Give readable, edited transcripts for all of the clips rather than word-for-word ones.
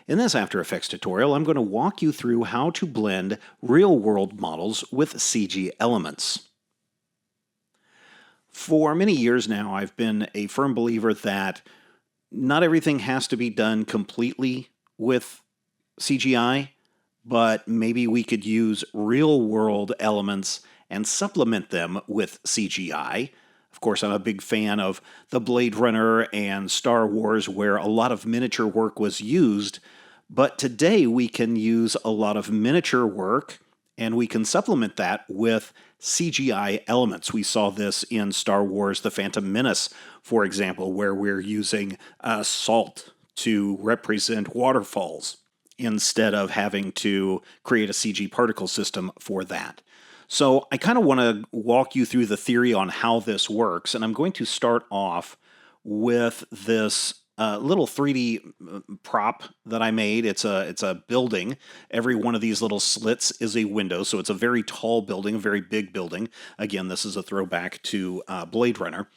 In this After Effects tutorial, I'm going to walk you through how to blend real-world models with CG elements. For many years now, I've been a firm believer that not everything has to be done completely with CGI, but maybe we could use real-world elements and supplement them with CGI. Of course, I'm a big fan of the Blade Runner and Star Wars, where a lot of miniature work was used, but today we can use a lot of miniature work and we can supplement that with CGI elements. We saw this in Star Wars The Phantom Menace, for example, where we're using salt to represent waterfalls instead of having to create a CG particle system for that. So I kind of want to walk you through the theory on how this works, and I'm going to start off with this little 3D prop that I made. It's a building. Every one of these little slits is a window, so it's a very tall building, a very big building. Again, this is a throwback to Blade Runner.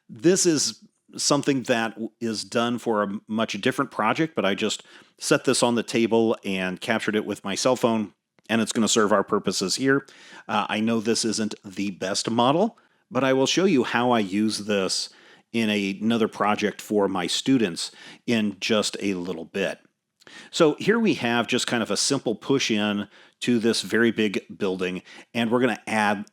This is something that is done for a much different project, but I just set this on the table and captured it with my cell phone, and it's going to serve our purposes here. I know this isn't the best model, but I will show you how I use this in another project for my students in just a little bit. So here we have just kind of a simple push in to this very big building, and we're going to add,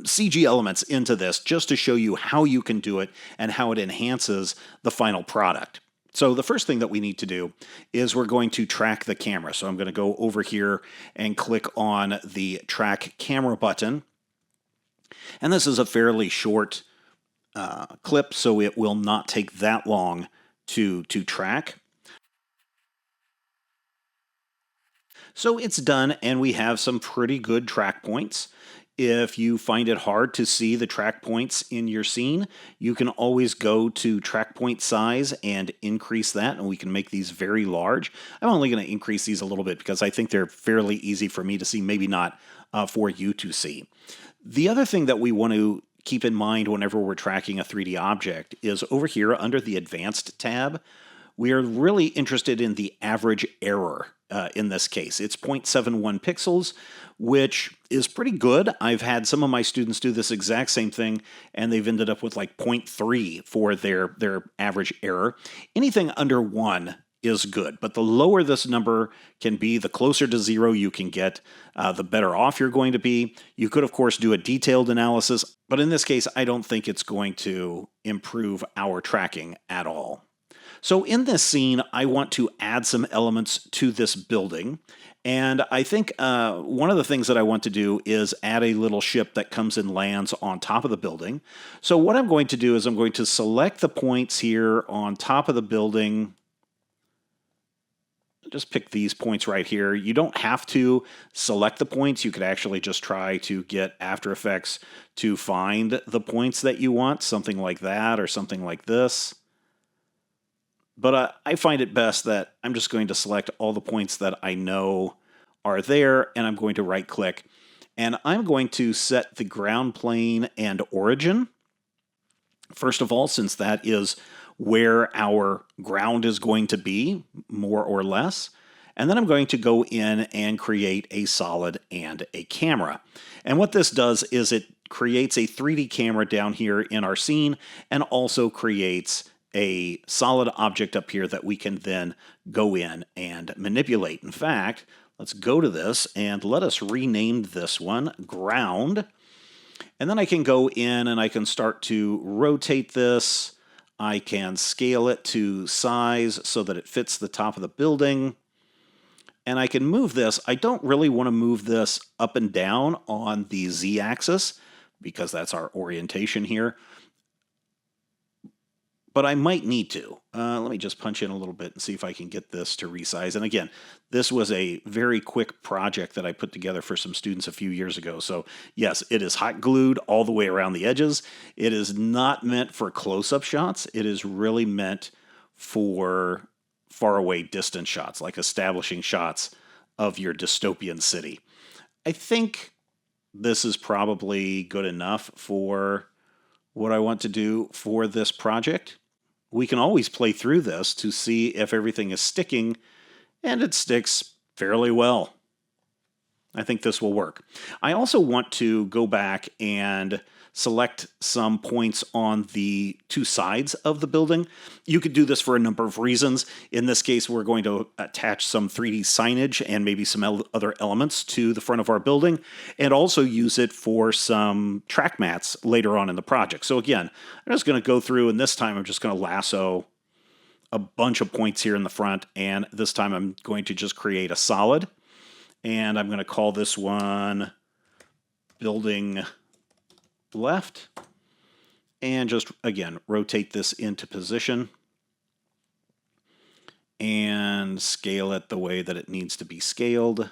CG elements into this just to show you how you can do it and how it enhances the final product. So the first thing that we need to do is we're going to track the camera. So I'm going to go over here and click on the Track Camera button. And this is a fairly short clip, so it will not take that long to track. So it's done, and we have some pretty good track points. If you find it hard to see the track points in your scene, you can always go to track point size and increase that, and we can make these very large. I'm only going to increase these a little bit because I think they're fairly easy for me to see, maybe not for you to see. The other thing that we want to keep in mind whenever we're tracking a 3D object is over here under the Advanced tab, we are really interested in the average error in this case. It's 0.71 pixels, which is pretty good. I've had some of my students do this exact same thing, and they've ended up with like 0.3 for their average error. Anything under 1 is good, but the lower this number can be, the closer to 0 you can get, the better off you're going to be. You could, of course, do a detailed analysis, but in this case, I don't think it's going to improve our tracking at all. So in this scene, I want to add some elements to this building, and I think one of the things that I want to do is add a little ship that comes and lands on top of the building. So what I'm going to do is I'm going to select the points here on top of the building. Just pick these points right here. You don't have to select the points. You could actually just try to get After Effects to find the points that you want, something like that or something like this. But I find it best that I'm just going to select all the points that I know are there, and I'm going to right-click. And I'm going to set the ground plane and origin. First of all, since that is where our ground is going to be, more or less. And then I'm going to go in and create a solid and a camera. And what this does is it creates a 3D camera down here in our scene and also creates a solid object up here that we can then go in and manipulate. In fact, let's go to this and let us rename this one ground. And then I can go in and I can start to rotate this. I can scale it to size so that it fits the top of the building. And I can move this. I don't really want to move this up and down on the Z-axis because that's our orientation here. But I might need to. Let me just punch in a little bit and see if I can get this to resize. And again, this was a very quick project that I put together for some students a few years ago. So yes, it is hot glued all the way around the edges. It is not meant for close-up shots. It is really meant for far away distant shots, like establishing shots of your dystopian city. I think this is probably good enough for what I want to do for this project. We can always play through this to see if everything is sticking and it sticks fairly well. I think this will work. I also want to go back and select some points on the two sides of the building. You could do this for a number of reasons. In this case, we're going to attach some 3D signage and maybe some other elements to the front of our building, and also use it for some track mats later on in the project. So again, I'm just going to go through, and this time I'm just going to lasso a bunch of points here in the front, and this time I'm going to just create a solid. And I'm going to call this one building left. And just, again, rotate this into position. And scale it the way that it needs to be scaled.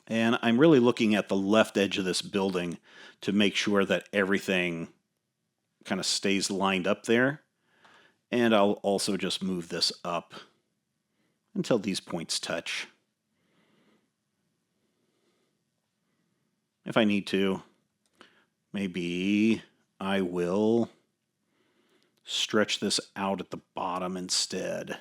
And I'm really looking at the left edge of this building to make sure that everything kind of stays lined up there. And I'll also just move this up until these points touch. If I need to, maybe I will stretch this out at the bottom instead.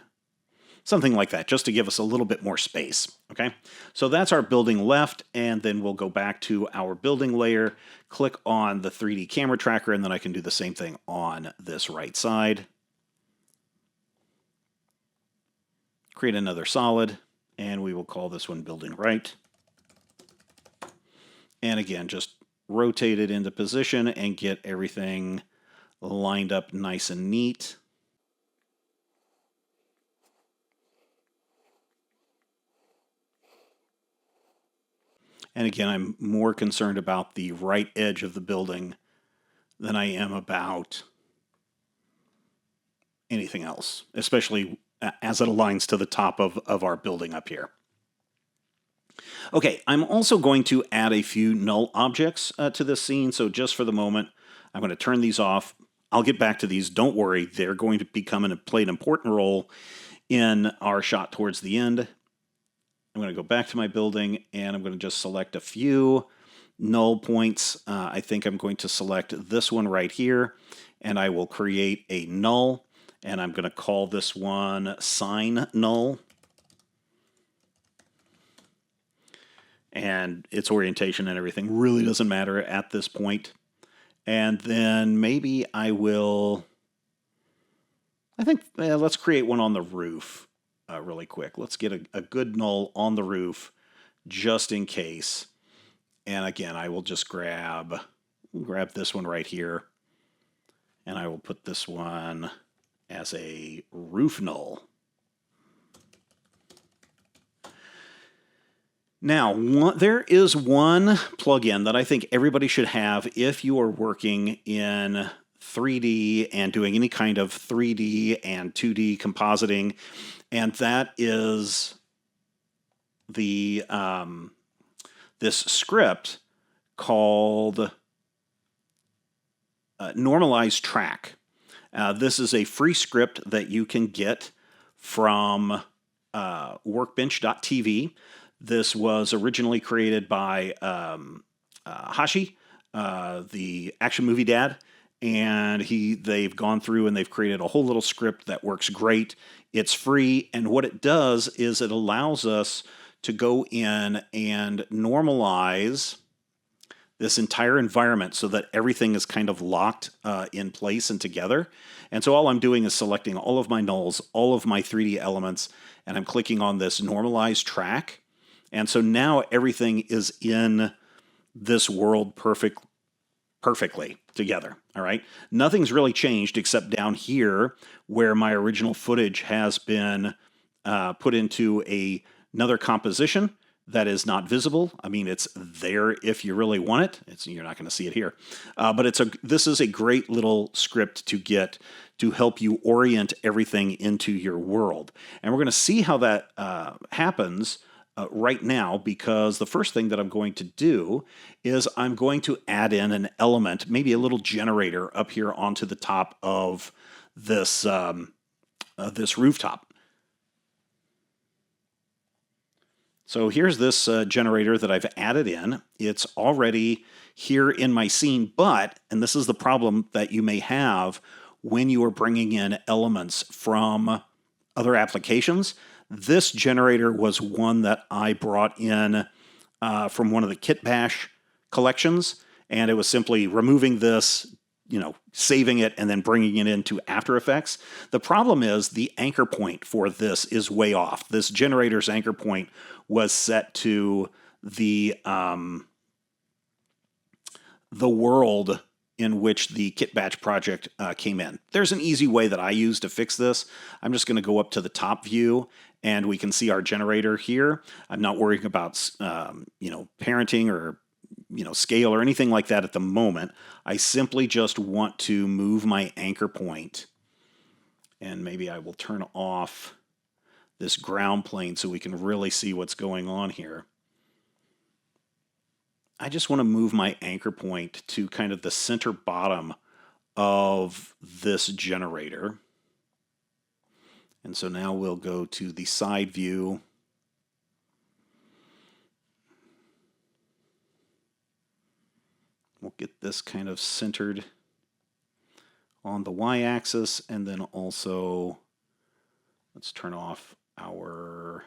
Something like that, just to give us a little bit more space, okay? So that's our building left, and then we'll go back to our building layer, click on the 3D camera tracker, and then I can do the same thing on this right side. Create another solid, and we will call this one building right. And again, just rotate it into position and get everything lined up nice and neat. And again, I'm more concerned about the right edge of the building than I am about anything else, especially as it aligns to the top of our building up here. Okay, I'm also going to add a few null objects to this scene, so just for the moment, I'm going to turn these off. I'll get back to these. Don't worry, they're going to play an important role in our shot towards the end. I'm going to go back to my building, and I'm going to just select a few null points. I think I'm going to select this one right here, and I will create a null, and I'm going to call this one sign null. And its orientation and everything really doesn't matter at this point. And then maybe I think let's create one on the roof really quick. Let's get a good null on the roof just in case. And again, I will just grab this one right here, and I will put this one as a roof null. Now, there is one plugin that I think everybody should have if you are working in 3D and doing any kind of 3D and 2D compositing, and that is the this script called Normalize Track. This is a free script that you can get from workbench.tv. This was originally created by Hashi, the action movie dad, and they've gone through and they've created a whole little script that works great. It's free, and what it does is it allows us to go in and normalize this entire environment so that everything is kind of locked in place and together. And so all I'm doing is selecting all of my nulls, all of my 3D elements, and I'm clicking on this Normalize Track. And so now everything is in this world perfectly together, all right? Nothing's really changed except down here where my original footage has been put into another composition that is not visible. I mean, it's there if you really want it. You're not going to see it here. But this is a great little script to get to help you orient everything into your world. And we're going to see how that happens right now, because the first thing that I'm going to do is I'm going to add in an element, maybe a little generator up here onto the top of this, this rooftop. So here's this generator that I've added in. It's already here in my scene, but, and this is the problem that you may have when you are bringing in elements from other applications, this generator was one that I brought in from one of the Kit Bash collections, and it was simply removing this, saving it and then bringing it into After Effects. The problem is the anchor point for this is way off. This generator's anchor point was set to the world in which the Kit Bash project came in. There's an easy way that I use to fix this. I'm just going to go up to the top view, and we can see our generator here. I'm not worrying about parenting or scale or anything like that at the moment. I simply just want to move my anchor point, and maybe I will turn off this ground plane so we can really see what's going on here. I just want to move my anchor point to kind of the center bottom of this generator. And so now we'll go to the side view. We'll get this kind of centered on the y-axis, and then also let's turn off our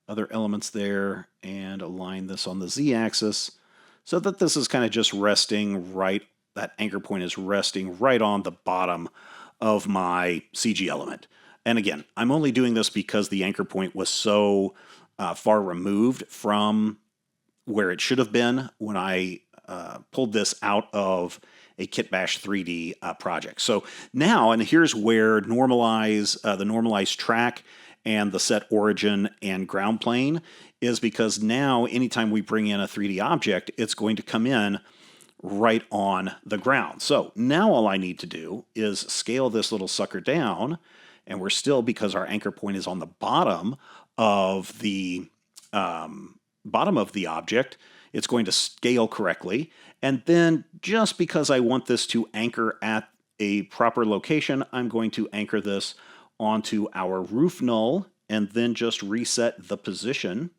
other elements there and align this on the z-axis so that this is kind of just resting right, that anchor point is resting right on the bottom of my CG element. And again, I'm only doing this because the anchor point was so far removed from where it should have been when I pulled this out of a Kit Bash 3D project. So now, and here's where the Normalize Track and the set origin and ground plane is, because now anytime we bring in a 3D object, it's going to come in right on the ground. So now all I need to do is scale this little sucker down, and we're still, because our anchor point is on the bottom of the object, it's going to scale correctly. And then just because I want this to anchor at a proper location, I'm going to anchor this onto our roof null and then just reset the position.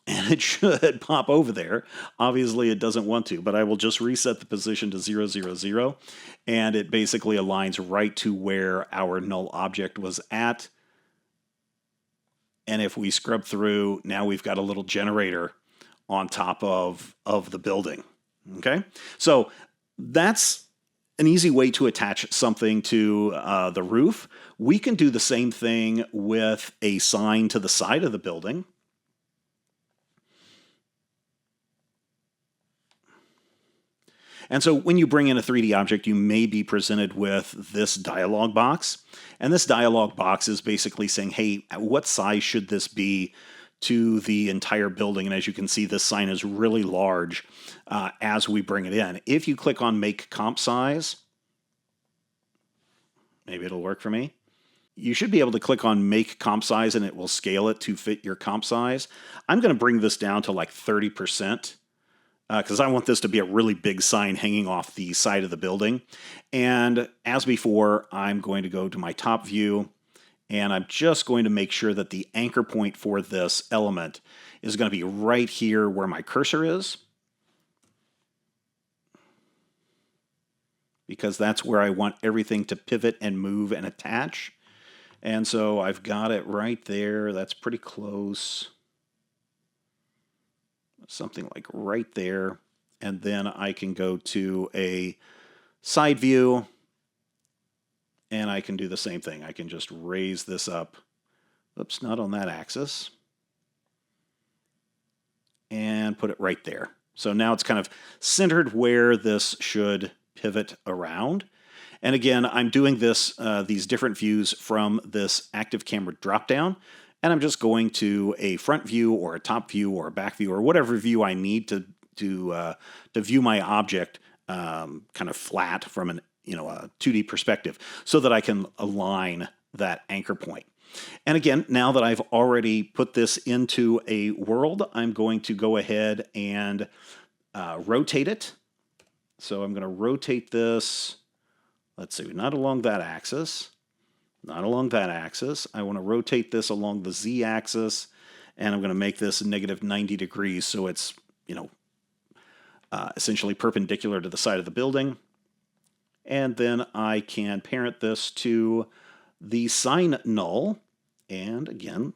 And it should pop over there. Obviously, it doesn't want to, but I will just reset the position to 0, 0, 0. And it basically aligns right to where our null object was at. And if we scrub through, now we've got a little generator on top of the building. Okay? So that's an easy way to attach something to the roof. We can do the same thing with a sign to the side of the building. And so when you bring in a 3D object, you may be presented with this dialog box. And this dialog box is basically saying, hey, what size should this be to the entire building? And as you can see, this sign is really large as we bring it in. If you click on Make Comp Size, maybe it'll work for me. You should be able to click on Make Comp Size and it will scale it to fit your comp size. I'm going to bring this down to like 30%. Because I want this to be a really big sign hanging off the side of the building. And as before, I'm going to go to my top view, and I'm just going to make sure that the anchor point for this element is going to be right here where my cursor is, because that's where I want everything to pivot and move and attach. And so I've got it right there. That's pretty close. Something like right there, and then I can go to a side view and I can do the same thing. I can just raise this up, oops, not on that axis, and put it right there. So now it's kind of centered where this should pivot around. And again, I'm doing this these different views from this active camera dropdown. And I'm just going to a front view or a top view or a back view or whatever view I need to view my object kind of flat from a 2D perspective so that I can align that anchor point. And again, now that I've already put this into a world, I'm going to go ahead and rotate it. So I'm going to rotate this, let's see, not along that axis. not along that axis. I want to rotate this along the z-axis, and I'm going to make this negative 90 degrees so it's, essentially perpendicular to the side of the building. And then I can parent this to the sign null, and again,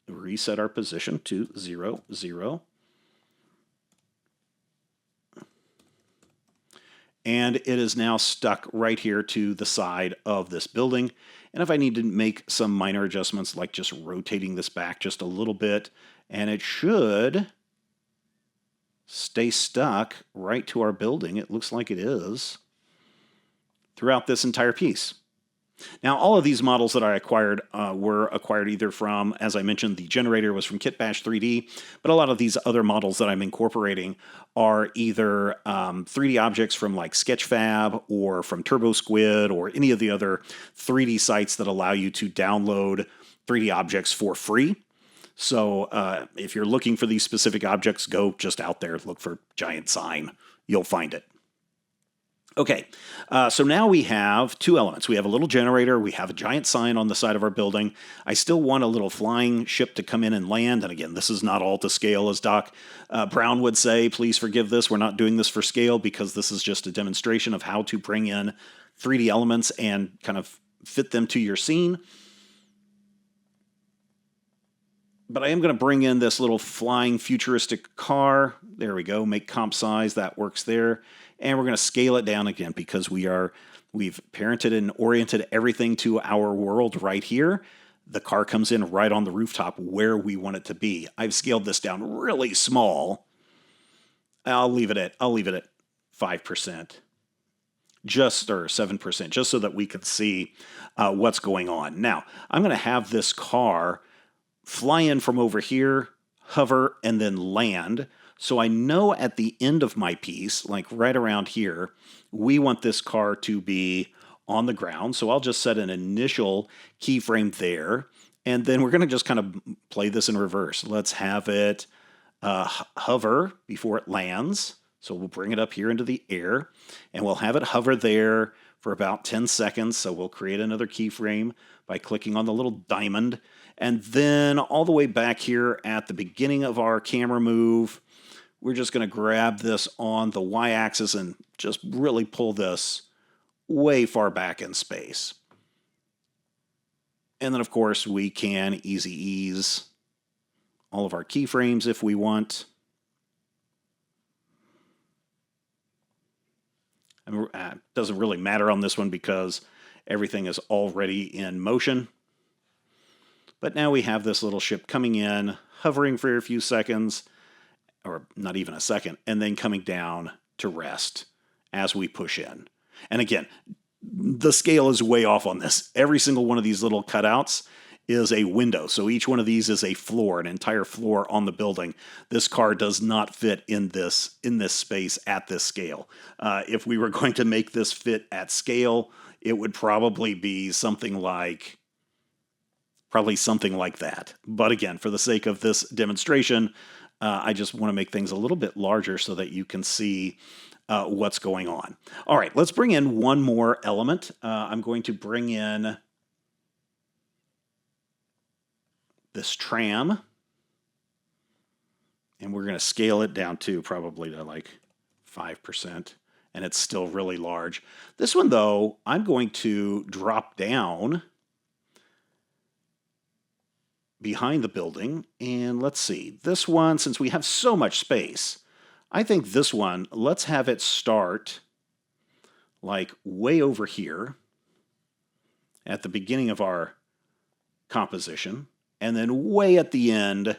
reset our position to 0, 0. And it is now stuck right here to the side of this building. And if I need to make some minor adjustments, like just rotating this back just a little bit, and it should stay stuck right to our building. It looks like it is throughout this entire piece. Now, all of these models that I acquired were acquired either from, as I mentioned, the generator was from Kitbash 3D, but a lot of these other models that I'm incorporating are either 3D objects from like Sketchfab or from TurboSquid or any of the other 3D sites that allow you to download 3D objects for free. So if you're looking for these specific objects, go just out there, look for giant sign. You'll find it. Okay, so now we have two elements. We have a little generator, we have a giant sign on the side of our building. I still want a little flying ship to come in and land, and again, this is not all to scale, as Doc Brown would say. Please forgive this, we're not doing this for scale because this is just a demonstration of how to bring in 3D elements and kind of fit them to your scene. But I am going to bring in this little flying futuristic car. There we go, make comp size, that works there. And we're going to scale it down again because we've parented and oriented everything to our world right here. The car comes in right on the rooftop where we want it to be. I've scaled this down really small. I'll leave it at 5%. Just, or 7%, just so that we can see what's going on. Now, I'm going to have this car fly in from over here, hover, and then land. So I know at the end of my piece, like right around here, we want this car to be on the ground. So I'll just set an initial keyframe there. And then we're going to just kind of play this in reverse. Let's have it hover before it lands. So we'll bring it up here into the air. And we'll have it hover there for about 10 seconds. So we'll create another keyframe by clicking on the little diamond. And then all the way back here at the beginning of our camera move, we're just going to grab this on the y-axis and just really pull this way far back in space. And then, of course, we can easy ease all of our keyframes if we want. It doesn't really matter on this one because everything is already in motion. But now we have this little ship coming in, hovering for a few seconds, or not even a second, and then coming down to rest as we push in. And again, the scale is way off on this. Every single one of these little cutouts is a window. So each one of these is a floor, an entire floor on the building. This car does not fit in this space at this scale. If we were going to make this fit at scale, it would probably be something like that. But again, for the sake of this demonstration, I just want to make things a little bit larger so that you can see what's going on. All right, let's bring in one more element. I'm going to bring in this tram, and we're going to scale it down to probably to like 5%, and it's still really large. This one, though, I'm going to drop down behind the building, and let's see. This one, since we have so much space, I think this one, let's have it start like way over here at the beginning of our composition, and then way at the end,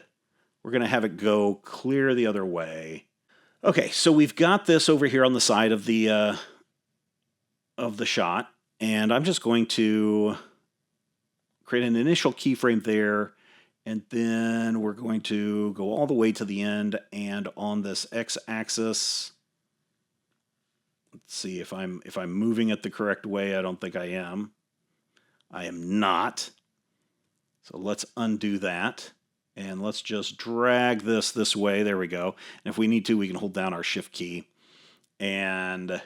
we're going to have it go clear the other way. Okay, so we've got this over here on the side of the shot, and I'm just going to create an initial keyframe there, and then we're going to go all the way to the end, and on this x-axis, let's see if I'm moving it the correct way. I don't think I am. I am not. So let's undo that, and let's just drag this way. There we go. And if we need to, we can hold down our shift key, and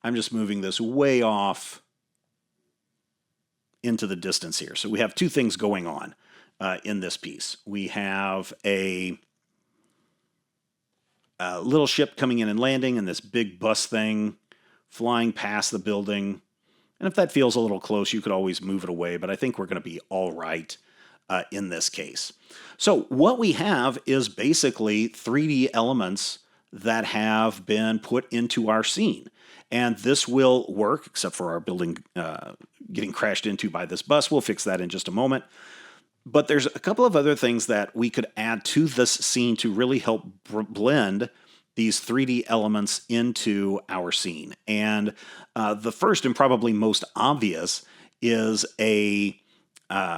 I'm just moving this way off into the distance here. So we have two things going on in this piece. We have a little ship coming in and landing, and this big bus thing flying past the building. And if that feels a little close, you could always move it away, but I think we're going to be all right in this case. So what we have is basically 3D elements that have been put into our scene. And this will work, except for our building getting crashed into by this bus. We'll fix that in just a moment. But there's a couple of other things that we could add to this scene to really help blend these 3D elements into our scene. And the first and probably most obvious is a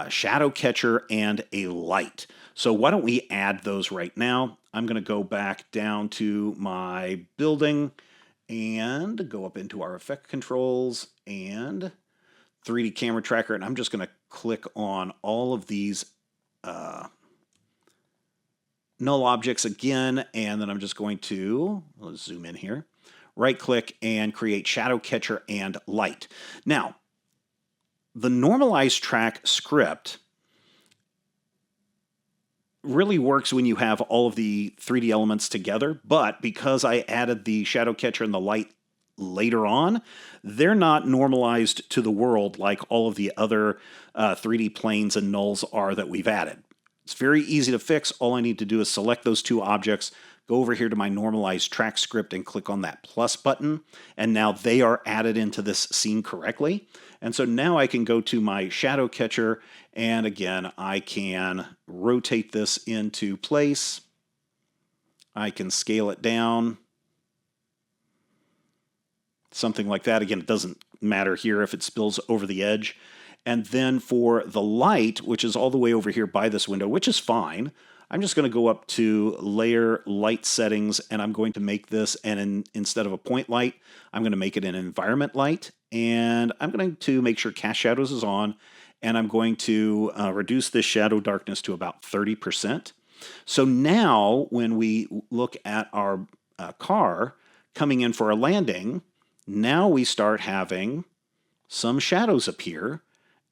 shadow catcher and a light. So why don't we add those right now? I'm going to go back down to my building and go up into our effect controls and 3D camera tracker, and I'm just going to click on all of these null objects again, and then I'm just going to, let's zoom in here, right click and create shadow catcher and light. Now, the Normalize Track script really works when you have all of the 3D elements together, but because I added the shadow catcher and the light later on, they're not normalized to the world like all of the other 3D planes and nulls are that we've added. It's very easy to fix. All I need to do is select those two objects, go over here to my Normalize Track script and click on that plus button, and now they are added into this scene correctly. And so now I can go to my shadow catcher, and again, I can rotate this into place. I can scale it down. Something like that. Again, it doesn't matter here if it spills over the edge. And then for the light, which is all the way over here by this window, which is fine, I'm just going to go up to Layer Light Settings, and I'm going to make this, and instead of a point light, I'm going to make it an environment light. And I'm going to make sure Cast Shadows is on, and I'm going to reduce this shadow darkness to about 30%. So now when we look at our car coming in for a landing, now we start having some shadows appear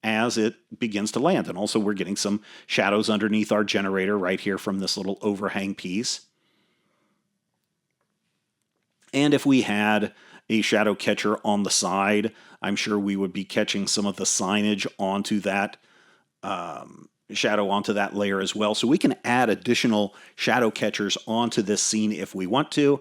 as it begins to land. And also we're getting some shadows underneath our generator right here from this little overhang piece. And if we had a shadow catcher on the side, I'm sure we would be catching some of the signage onto that shadow onto that layer as well. So we can add additional shadow catchers onto this scene if we want to,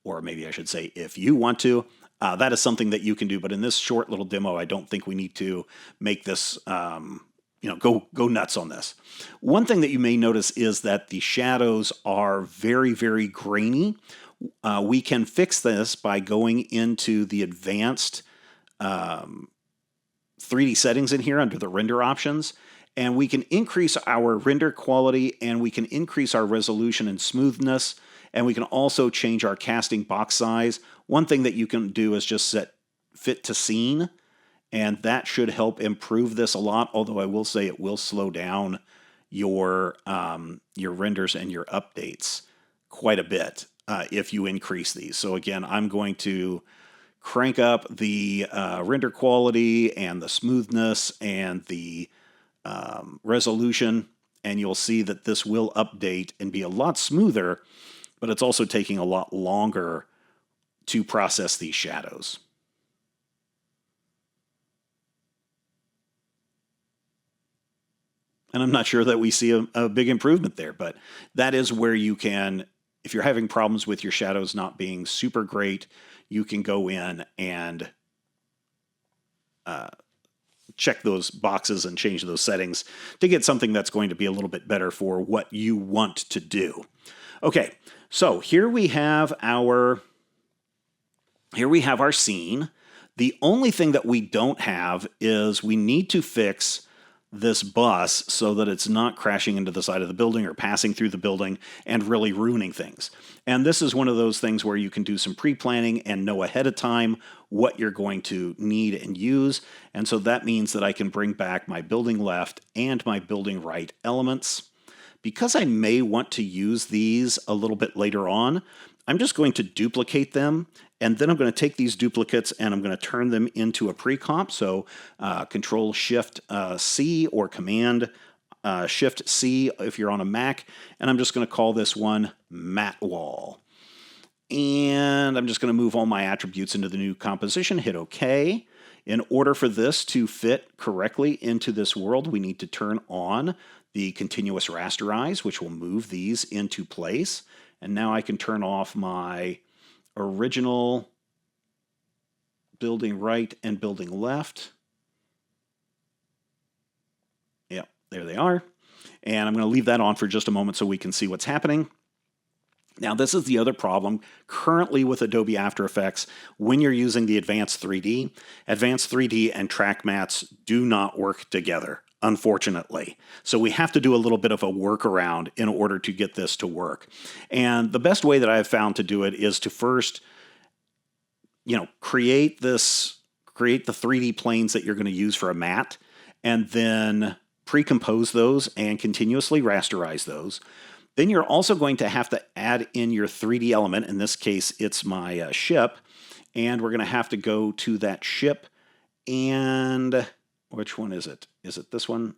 or maybe I should say if you want to. That is something that you can do, but in this short little demo, I don't think we need to make this, go nuts on this. One thing that you may notice is that the shadows are very, very grainy. We can fix this by going into the advanced 3D settings in here under the render options, and we can increase our render quality, and we can increase our resolution and smoothness, and we can also change our casting box size. One thing that you can do is just set fit to scene, and that should help improve this a lot, although I will say it will slow down your renders and your updates quite a bit if you increase these. So again, I'm going to crank up the render quality and the smoothness and the resolution, and you'll see that this will update and be a lot smoother, but it's also taking a lot longer to process these shadows. And I'm not sure that we see a big improvement there, but that is where you can, if you're having problems with your shadows not being super great, you can go in and check those boxes and change those settings to get something that's going to be a little bit better for what you want to do. Okay, so here we have our scene. The only thing that we don't have is we need to fix this bus so that it's not crashing into the side of the building or passing through the building and really ruining things. And this is one of those things where you can do some pre-planning and know ahead of time what you're going to need and use. And so that means that I can bring back my building left and my building right elements. Because I may want to use these a little bit later on, I'm just going to duplicate them, and then I'm going to take these duplicates and I'm going to turn them into a pre-comp. So Control Shift C or Command Shift C if you're on a Mac, and I'm just going to call this one Matte Wall. And I'm just going to move all my attributes into the new composition, hit OK. In order for this to fit correctly into this world, we need to turn on the continuous rasterize, which will move these into place. And now I can turn off my original building right and building left. Yep, there they are. And I'm going to leave that on for just a moment so we can see what's happening. Now, this is the other problem currently with Adobe After Effects when you're using the Advanced 3D. Advanced 3D and track mats do not work together, unfortunately. So we have to do a little bit of a workaround in order to get this to work. And the best way that I've found to do it is to first, create the 3D planes that you're going to use for a mat, and then pre-compose those and continuously rasterize those. Then you're also going to have to add in your 3D element. In this case, it's my ship. And we're going to have to go to that ship. And which one is it? Is it this one?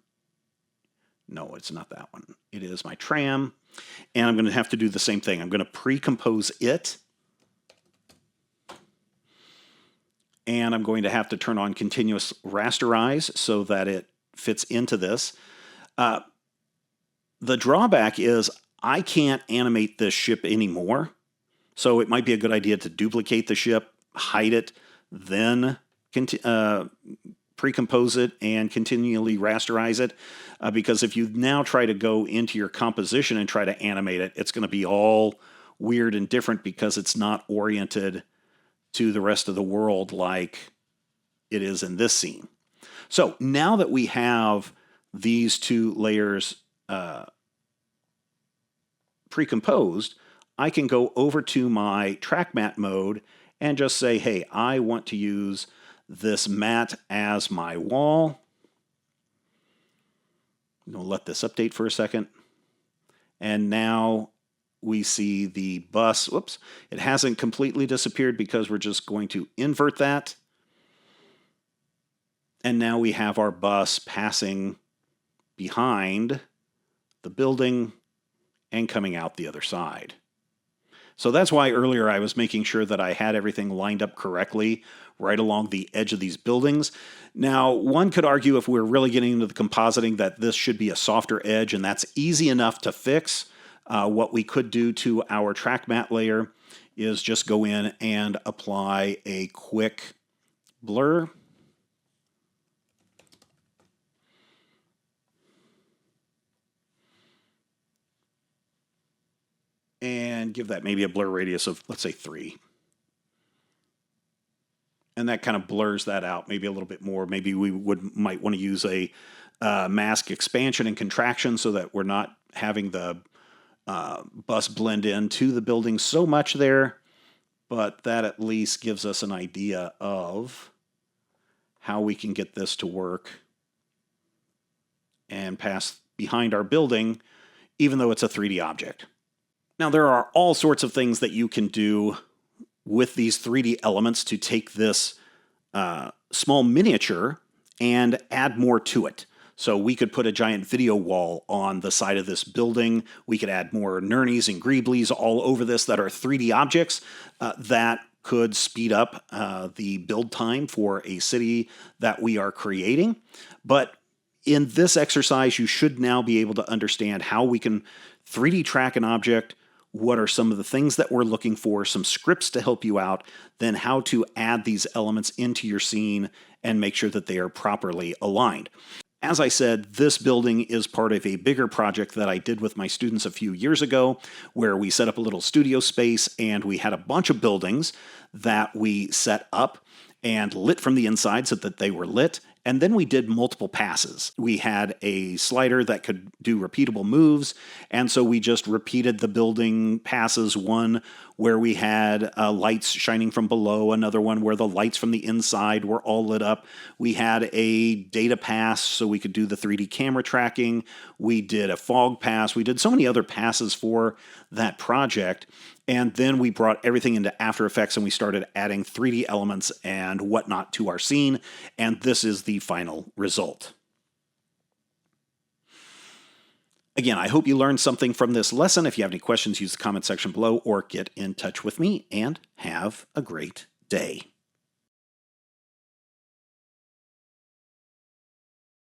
No, it's not that one. It is my tram. And I'm going to have to do the same thing. I'm going to pre-compose it. And I'm going to have to turn on continuous rasterize so that it fits into this. The drawback is I can't animate this ship anymore. So it might be a good idea to duplicate the ship, hide it, then pre-compose it and continually rasterize it. Because if you now try to go into your composition and try to animate it, it's going to be all weird and different because it's not oriented to the rest of the world like it is in this scene. So now that we have these two layers pre-composed, I can go over to my track mat mode and just say, hey, I want to use this mat as my wall. I'm going to let this update for a second. And now we see the bus. Whoops, it hasn't completely disappeared because we're just going to invert that. And now we have our bus passing behind the building and coming out the other side. So that's why earlier I was making sure that I had everything lined up correctly right along the edge of these buildings. Now, one could argue if we're really getting into the compositing that this should be a softer edge, and that's easy enough to fix. What we could do to our track mat layer is just go in and apply a quick blur. And give that maybe a blur radius of, let's say, 3. And that kind of blurs that out maybe a little bit more. Maybe we might want to use a mask expansion and contraction so that we're not having the bus blend into the building so much there. But that at least gives us an idea of how we can get this to work and pass behind our building, even though it's a 3D object. Now, there are all sorts of things that you can do with these 3D elements to take this small miniature and add more to it. So we could put a giant video wall on the side of this building. We could add more Nernies and Greeblies all over this that are 3D objects that could speed up the build time for a city that we are creating. But in this exercise, you should now be able to understand how we can 3D track an object, what are some of the things that we're looking for, some scripts to help you out, then how to add these elements into your scene and make sure that they are properly aligned. As I said, this building is part of a bigger project that I did with my students a few years ago, where we set up a little studio space and we had a bunch of buildings that we set up and lit from the inside so that they were lit. And then we did multiple passes. We had a slider that could do repeatable moves, and so we just repeated the building passes one where we had lights shining from below, another one where the lights from the inside were all lit up. We had a data pass so we could do the 3D camera tracking. We did a fog pass. We did so many other passes for that project. And then we brought everything into After Effects and we started adding 3D elements and whatnot to our scene. And this is the final result. Again, I hope you learned something from this lesson. If you have any questions, use the comment section below or get in touch with me, and have a great day.